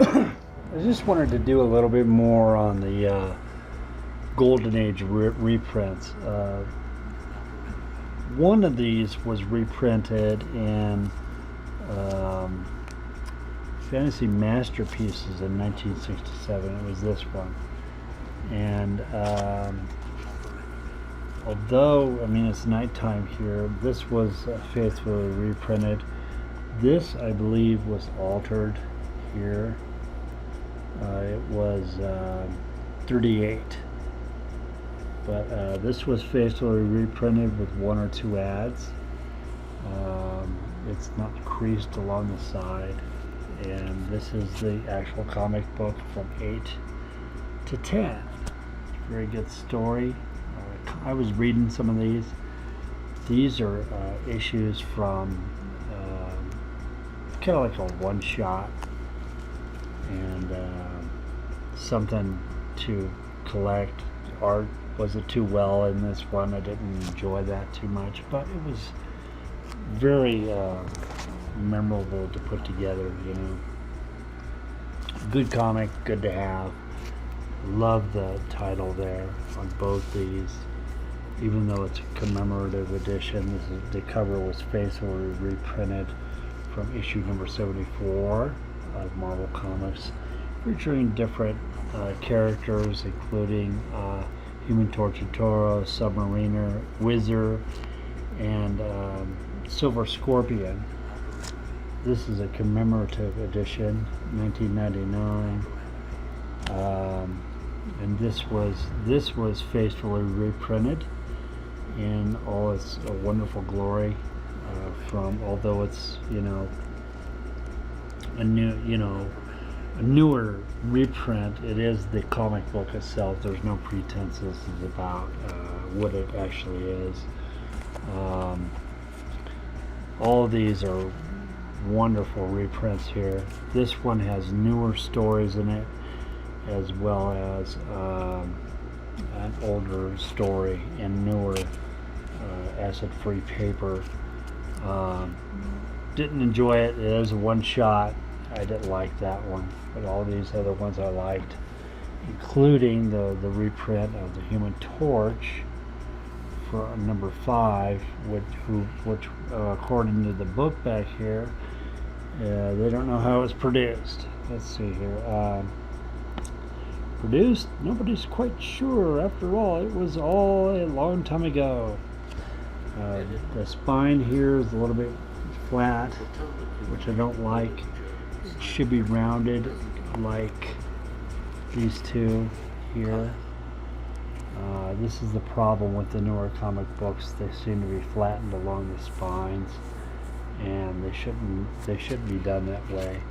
I just wanted to do a little bit more on the Golden Age reprints. One of these was reprinted in um, Fantasy Masterpieces in 1967. It was this one. And although, I mean, it's nighttime here, this was faithfully reprinted. This, I believe, was altered here. It was 38. But this was faithfully reprinted with one or two ads. It's not creased along the side. And this is the actual comic book from 8 to 10. Very good story. I was reading some of these. These are issues from kind of like a one-shot and something to collect. Art wasn't too well in this one. I didn't enjoy that too much, but it was very memorable to put together, you know. Good comic, good to have. Love the title there on both these, even though it's a commemorative edition. The cover was faithfully reprinted from issue number 74 of Marvel Comics, featuring different characters, including Human Torch and Toro, Submariner, Wizard, and Silver Scorpion. This is a commemorative edition, 1999. And this was faithfully reprinted in all its wonderful glory. Although it's a newer reprint, it is the comic book itself. There's no pretenses about what it actually is. All of these are wonderful reprints here. This one has newer stories in it, as well as an older story in newer acid-free paper. Didn't enjoy it. It is a one-shot. I didn't like that one, but all these other ones I liked, including the reprint of the Human Torch for number 5, which according to the book back here, they don't know how it was produced. Let's see here. Produced? Nobody's quite sure. After all, it was all a long time ago. The spine here is a little bit flat, which I don't like. It should be rounded like these two here. This is the problem with the newer comic books. They seem to be flattened along the spines, and they shouldn't be done that way.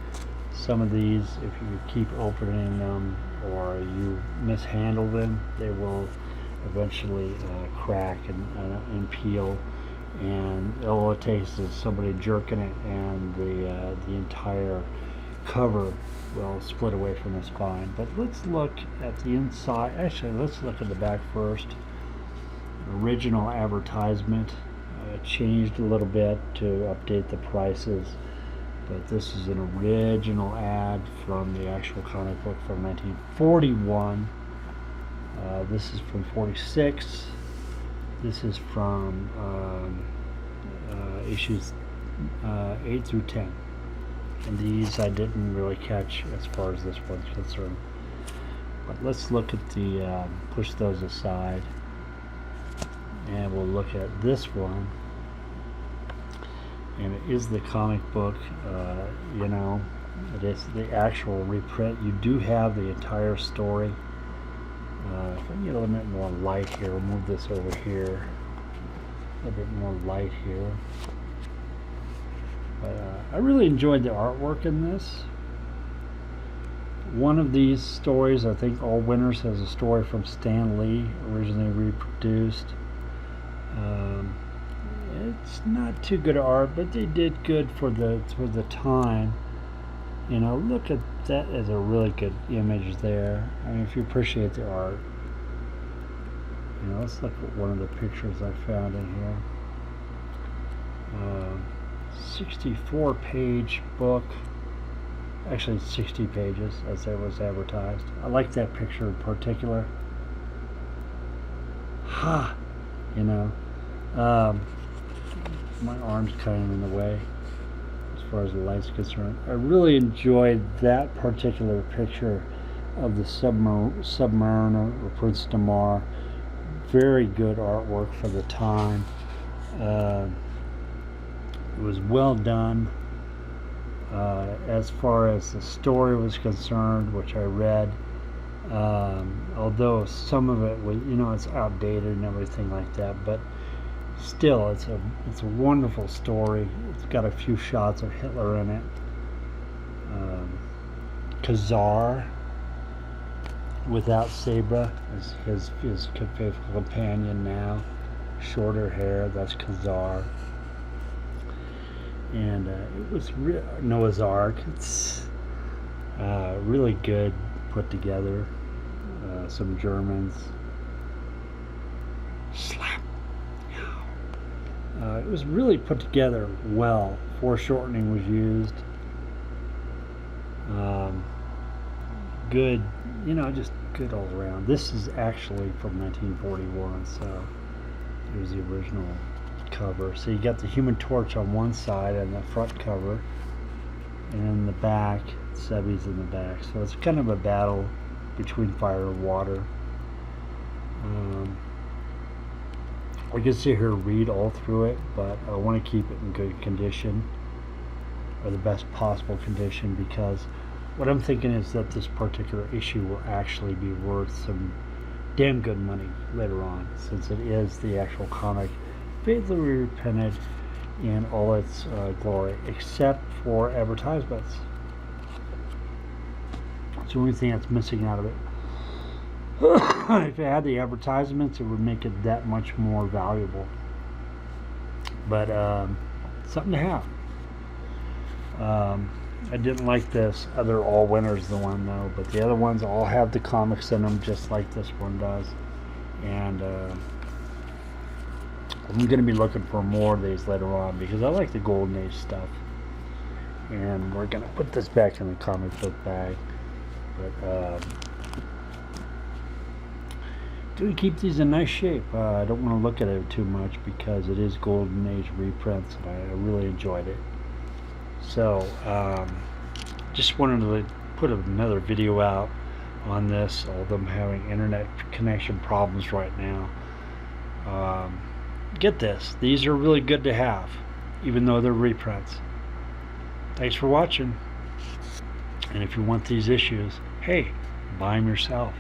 Some of these, if you keep opening them or you mishandle them, they will eventually crack and peel, and all it takes is somebody jerking it, and the entire cover will split away from the spine. But let's look at the inside. Actually, let's look at the back first. Original advertisement changed a little bit to update the prices, but this is an original ad from the actual comic book from 1941. This is from 46. This is from issues 8 through 10. And these I didn't really catch as far as this one's concerned. But let's look at the, push those aside. And we'll look at this one. And it is the comic book, it is the actual reprint. You do have the entire story. If I can get a little bit more light here, we'll move this over here. A little bit more light here. But I really enjoyed the artwork in this. One of these stories, I think All Winners, has a story from Stan Lee, originally reproduced. It's not too good art, but they did good for the time. Look at that as a really good image there. I mean, if you appreciate the art. Let's look at one of the pictures I found in here. 64-page book. Actually, 60 pages as it was advertised. I like that picture in particular. Ha! You know, my arm's kind of in the way as far as the light's concerned. I really enjoyed that particular picture of the Submariner or Prince Damar. Very good artwork for the time. It was well done. As far as the story was concerned, which I read, although some of it was, it's outdated and everything like that, but still, it's a wonderful story. It's got a few shots of Hitler in it. Khazar, without Sabra, is his faithful companion now. Shorter hair, that's Khazar. And it was Noah's Ark. It's really good put together. Some Germans. Slap. It was really put together well. Foreshortening was used. Good, just good all around. This is actually from 1941, so it was the original cover. So you got the Human Torch on one side and the front cover, and in the back, Sebby's in the back. So it's kind of a battle between fire and water. I can sit here and read all through it, but I want to keep it in good condition, or the best possible condition, because what I'm thinking is that this particular issue will actually be worth some damn good money later on, since it is the actual comic faithfully reprinted in all its glory, except for advertisements. It's the only thing that's missing out of it. If it had the advertisements, it would make it that much more valuable. But something to have. I didn't like this other All Winners the one though, but the other ones all have the comics in them, just like this one does. And I'm going to be looking for more of these later on, because I like the Golden Age stuff. And we're going to put this back in the comic book bag. But do keep these in nice shape. I don't want to look at it too much, because it is Golden Age reprints, and I really enjoyed it. So just wanted to put another video out on this, although I'm having internet connection problems right now. Get this, these are really good to have, even though they're reprints. Thanks for watching, and if you want these issues, hey, buy them yourself.